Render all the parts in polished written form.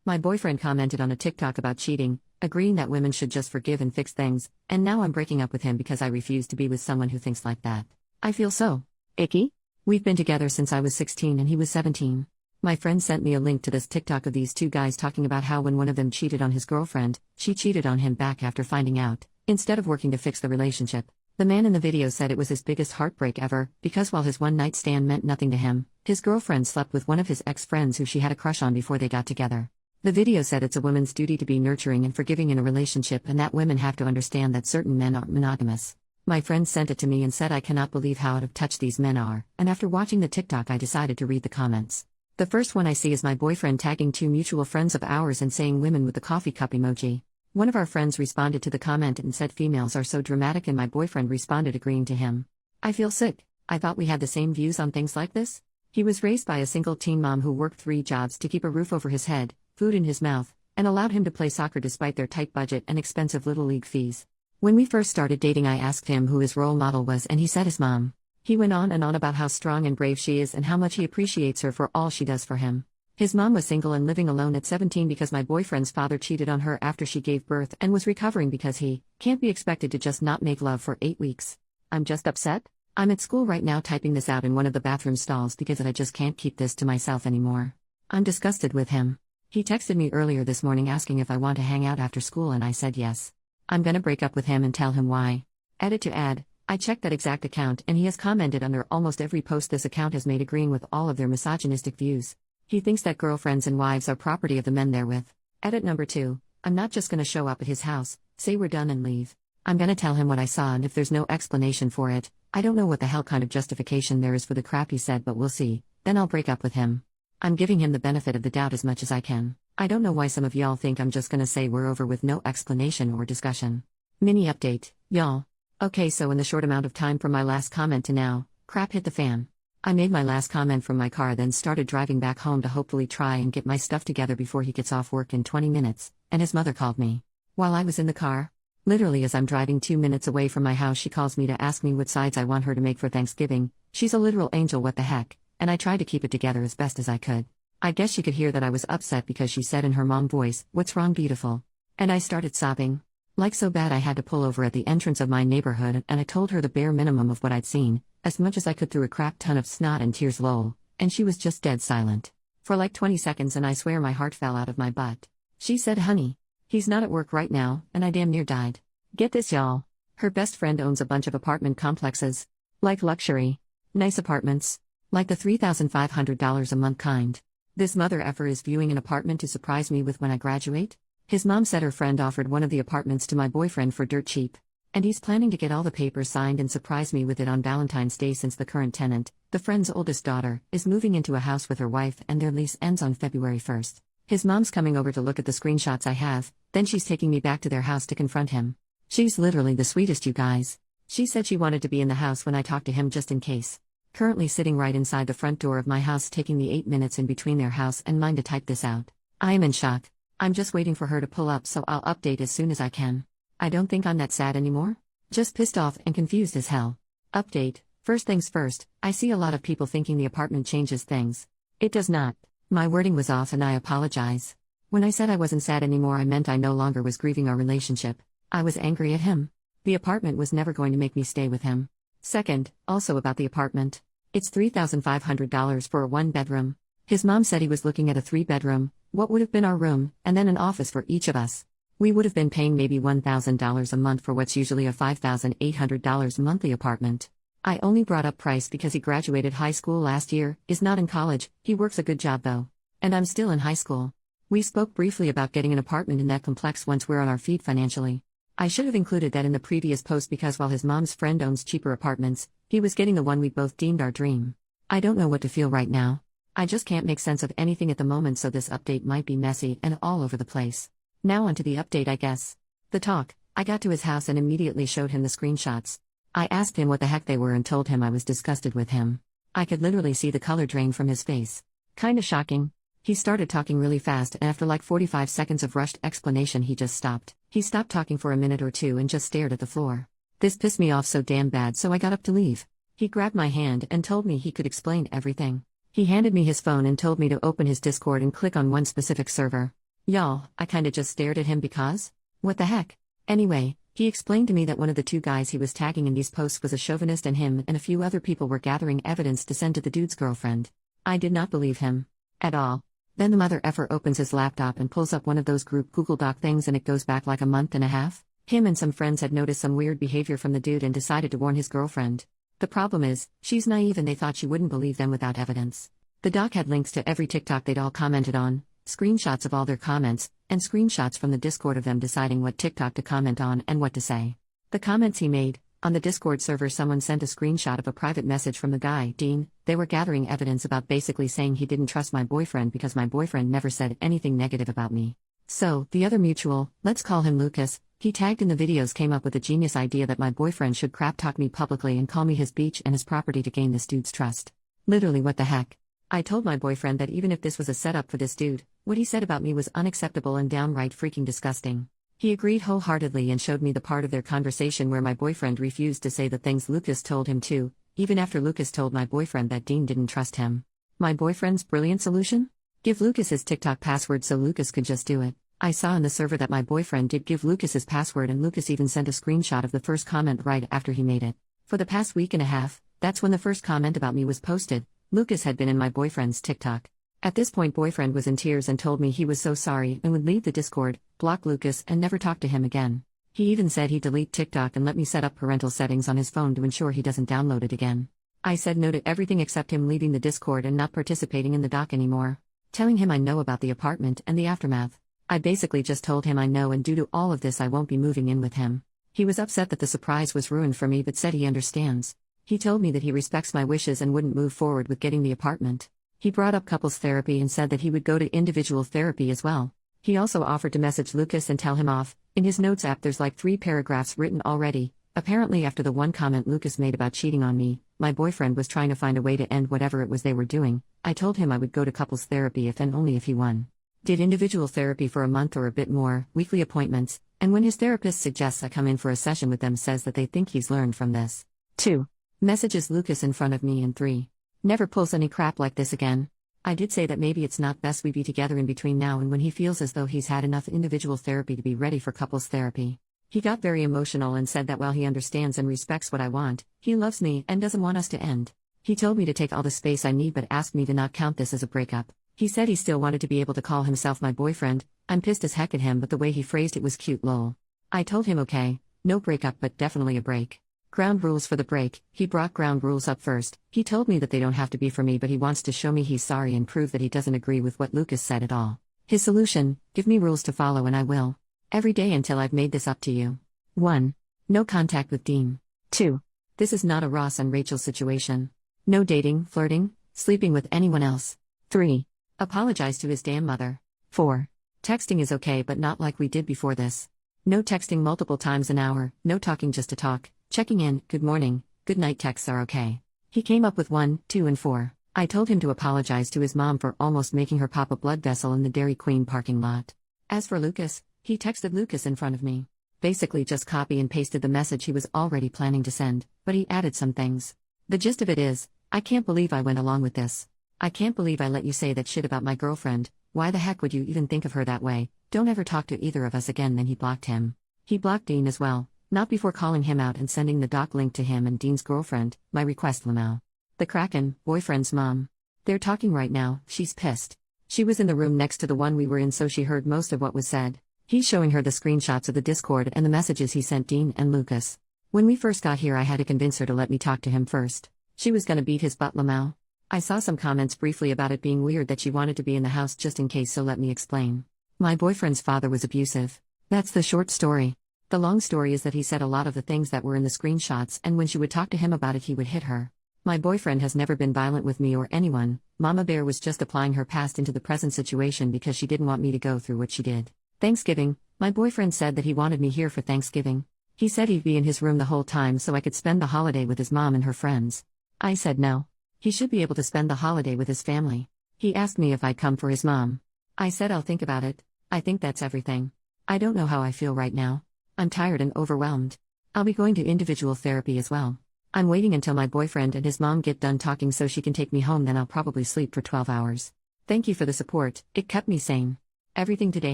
My boyfriend commented on a TikTok about cheating, agreeing that women should just forgive and fix things, and now I'm breaking up with him because I refuse to be with someone who thinks like that. I feel so icky. We've been together since I was 16 and he was 17. My friend sent me a link to this TikTok of these two guys talking about how when one of them cheated on his girlfriend, she cheated on him back after finding out, instead of working to fix the relationship. The man in the video said it was his biggest heartbreak ever, because while his one-night stand meant nothing to him, his girlfriend slept with one of his ex-friends who she had a crush on before they got together. The video said it's a woman's duty to be nurturing and forgiving in a relationship and that women have to understand that certain men aren't monogamous. My friend sent it to me and said I cannot believe how out of touch these men are, and after watching the TikTok I decided to read the comments. The first one I see is my boyfriend tagging two mutual friends of ours and saying women with the coffee cup emoji. One of our friends responded to the comment and said females are so dramatic, and my boyfriend responded agreeing to him. I feel sick. I thought we had the same views on things like this. He was raised by a single teen mom who worked 3 jobs to keep a roof over his head, food in his mouth, and allowed him to play soccer despite their tight budget and expensive little league fees. When we first started dating I asked him who his role model was and he said his mom. He went on and on about how strong and brave she is and how much he appreciates her for all she does for him. His mom was single and living alone at 17 because my boyfriend's father cheated on her after she gave birth and was recovering because he can't be expected to just not make love for 8 weeks. I'm just upset. I'm at school right now typing this out in one of the bathroom stalls because I just can't keep this to myself anymore. I'm disgusted with him. He texted me earlier this morning asking if I want to hang out after school and I said yes. I'm gonna break up with him and tell him why. Edit to add, I checked that exact account and he has commented under almost every post this account has made agreeing with all of their misogynistic views. He thinks that girlfriends and wives are property of the men they're with. Edit number 2, I'm not just gonna show up at his house, say we're done and leave. I'm gonna tell him what I saw and if there's no explanation for it, I don't know what the hell kind of justification there is for the crap he said but we'll see, then I'll break up with him. I'm giving him the benefit of the doubt as much as I can. I don't know why some of y'all think I'm just gonna say we're over with no explanation or discussion. Mini update, y'all. Okay, so in the short amount of time from my last comment to now, crap hit the fan. I made my last comment from my car then started driving back home to hopefully try and get my stuff together before he gets off work in 20 minutes, and his mother called me. While I was in the car, literally as I'm driving 2 minutes away from my house she calls me to ask me what sides I want her to make for Thanksgiving. She's a literal angel, what the heck, and I tried to keep it together as best as I could. I guess she could hear that I was upset because she said in her mom voice, "What's wrong, beautiful?" And I started sobbing. Like so bad I had to pull over at the entrance of my neighborhood and I told her the bare minimum of what I'd seen, as much as I could through a crap ton of snot and tears lol, and she was just dead silent. For like 20 seconds and I swear my heart fell out of my butt. She said, "Honey, he's not at work right now," and I damn near died. Get this y'all. Her best friend owns a bunch of apartment complexes. Like luxury. Nice apartments. Like the $3,500 a month kind. This mother effer is viewing an apartment to surprise me with when I graduate? His mom said her friend offered one of the apartments to my boyfriend for dirt cheap. And he's planning to get all the papers signed and surprise me with it on Valentine's Day since the current tenant, the friend's oldest daughter, is moving into a house with her wife and their lease ends on February 1st. His mom's coming over to look at the screenshots I have, then she's taking me back to their house to confront him. She's literally the sweetest, you guys. She said she wanted to be in the house when I talked to him just in case. Currently sitting right inside the front door of my house taking the 8 minutes in between their house and mine to type this out. I am in shock. I'm just waiting for her to pull up so I'll update as soon as I can. I don't think I'm that sad anymore. Just pissed off and confused as hell. Update, first things first, I see a lot of people thinking the apartment changes things. It does not. My wording was off and I apologize. When I said I wasn't sad anymore I meant I no longer was grieving our relationship. I was angry at him. The apartment was never going to make me stay with him. Second, also about the apartment. It's $3,500 for a 1-bedroom. His mom said he was looking at a 3-bedroom, what would have been our room, and then an office for each of us. We would have been paying maybe $1,000 a month for what's usually a $5,800 monthly apartment. I only brought up price because he graduated high school last year, is not in college, he works a good job though. And I'm still in high school. We spoke briefly about getting an apartment in that complex once we're on our feet financially. I should have included that in the previous post because while his mom's friend owns cheaper apartments, he was getting the one we both deemed our dream. I don't know what to feel right now. I just can't make sense of anything at the moment, so this update might be messy and all over the place. Now onto the update, I guess. The talk. I got to his house and immediately showed him the screenshots. I asked him what the heck they were and told him I was disgusted with him. I could literally see the color drain from his face. Kinda shocking. He started talking really fast and after like 45 seconds of rushed explanation he just stopped. He stopped talking for a minute or two and just stared at the floor. This pissed me off so damn bad, so I got up to leave. He grabbed my hand and told me he could explain everything. He handed me his phone and told me to open his Discord and click on one specific server. Y'all, I kinda just stared at him because? What the heck? Anyway, he explained to me that one of the two guys he was tagging in these posts was a chauvinist and him and a few other people were gathering evidence to send to the dude's girlfriend. I did not believe him. At all. Then the mother effer opens his laptop and pulls up one of those group Google Doc things and it goes back like a month and a half. Him and some friends had noticed some weird behavior from the dude and decided to warn his girlfriend. The problem is, she's naive and they thought she wouldn't believe them without evidence. The doc had links to every TikTok they'd all commented on, screenshots of all their comments, and screenshots from the Discord of them deciding what TikTok to comment on and what to say. The comments he made, on the Discord server someone sent a screenshot of a private message from the guy, Dean. They were gathering evidence about basically saying he didn't trust my boyfriend because my boyfriend never said anything negative about me. So, the other mutual, let's call him Lucas, he tagged in the videos came up with a genius idea that my boyfriend should crap talk me publicly and call me his beach and his property to gain this dude's trust. Literally what the heck? I told my boyfriend that even if this was a setup for this dude, what he said about me was unacceptable and downright freaking disgusting. He agreed wholeheartedly and showed me the part of their conversation where my boyfriend refused to say the things Lucas told him to, even after Lucas told my boyfriend that Dean didn't trust him. My boyfriend's brilliant solution? Give Lucas his TikTok password so Lucas could just do it. I saw in the server that my boyfriend did give Lucas his password and Lucas even sent a screenshot of the first comment right after he made it. For the past week and a half, that's when the first comment about me was posted, Lucas had been in my boyfriend's TikTok. At this point boyfriend was in tears and told me he was so sorry and would leave the Discord, block Lucas and never talk to him again. He even said he'd delete TikTok and let me set up parental settings on his phone to ensure he doesn't download it again. I said no to everything except him leaving the Discord and not participating in the doc anymore. Telling him I know about the apartment and the aftermath. I basically just told him I know and due to all of this I won't be moving in with him. He was upset that the surprise was ruined for me but said he understands. He told me that he respects my wishes and wouldn't move forward with getting the apartment. He brought up couples therapy and said that he would go to individual therapy as well. He also offered to message Lucas and tell him off. In his notes app there's like 3 paragraphs written already. Apparently after the one comment Lucas made about cheating on me, my boyfriend was trying to find a way to end whatever it was they were doing. I told him I would go to couples therapy if and only if he won. Did individual therapy for a month or a bit more, weekly appointments, and when his therapist suggests I come in for a session with them says that they think he's learned from this. 2. Messages Lucas in front of me and 3. Never pulls any crap like this again. I did say that maybe it's not best we be together in between now and when he feels as though he's had enough individual therapy to be ready for couples therapy. He got very emotional and said that while he understands and respects what I want, he loves me and doesn't want us to end. He told me to take all the space I need but asked me to not count this as a breakup. He said he still wanted to be able to call himself my boyfriend. I'm pissed as heck at him but the way he phrased it was cute lol. I told him okay, no breakup but definitely a break. Ground rules for the break. He brought ground rules up first. He told me that they don't have to be for me but he wants to show me he's sorry and prove that he doesn't agree with what Lucas said at all. His solution, give me rules to follow and I will. Every day until I've made this up to you. 1. No contact with Dean. 2. This is not a Ross and Rachel situation. No dating, flirting, sleeping with anyone else. 3. Apologize to his damn mother. 4. Texting is okay but not like we did before this. No texting multiple times an hour, no talking just to talk. Checking in, good morning, good night texts are okay. He came up with 1, 2 and 4. I told him to apologize to his mom for almost making her pop a blood vessel in the Dairy Queen parking lot. As for Lucas, he texted Lucas in front of me. Basically just copy and pasted the message he was already planning to send, but he added some things. The gist of it is, I can't believe I went along with this. I can't believe I let you say that shit about my girlfriend. Why the heck would you even think of her that way? Don't ever talk to either of us again. Then he blocked him. He blocked Dean as well. Not before calling him out and sending the doc link to him and Dean's girlfriend, my request Lamau. The Kraken, boyfriend's mom. They're talking right now, she's pissed. She was in the room next to the one we were in so she heard most of what was said. He's showing her the screenshots of the Discord and the messages he sent Dean and Lucas. When we first got here I had to convince her to let me talk to him first. She was gonna beat his butt Lamau. I saw some comments briefly about it being weird that she wanted to be in the house just in case so let me explain. My boyfriend's father was abusive. That's the short story. The long story is that he said a lot of the things that were in the screenshots and when she would talk to him about it he would hit her. My boyfriend has never been violent with me or anyone. Mama Bear was just applying her past into the present situation because she didn't want me to go through what she did. Thanksgiving, my boyfriend said that he wanted me here for Thanksgiving. He said he'd be in his room the whole time so I could spend the holiday with his mom and her friends. I said no. He should be able to spend the holiday with his family. He asked me if I'd come for his mom. I said I'll think about it. I think that's everything. I don't know how I feel right now. I'm tired and overwhelmed. I'll be going to individual therapy as well. I'm waiting until my boyfriend and his mom get done talking so she can take me home then I'll probably sleep for 12 hours. Thank you for the support, it kept me sane. Everything today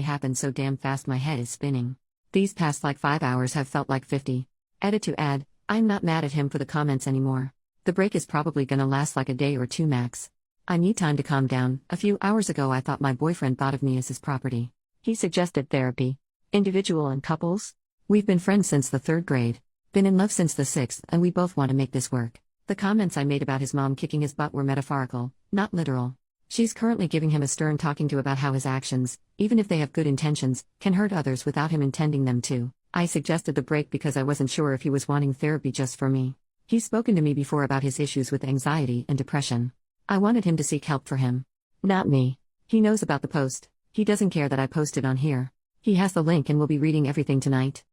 happened so damn fast my head is spinning. These past like 5 hours have felt like 50. Edit to add, I'm not mad at him for the comments anymore. The break is probably gonna last like a day or two max. I need time to calm down. A few hours ago I thought my boyfriend thought of me as his property. He suggested therapy. Individual and couples? We've been friends since the 3rd grade. Been in love since the 6th, and we both want to make this work. The comments I made about his mom kicking his butt were metaphorical, not literal. She's currently giving him a stern talking to about how his actions, even if they have good intentions, can hurt others without him intending them to. I suggested the break because I wasn't sure if he was wanting therapy just for me. He's spoken to me before about his issues with anxiety and depression. I wanted him to seek help for him. Not me. He knows about the post. He doesn't care that I posted on here. He has the link and will be reading everything tonight.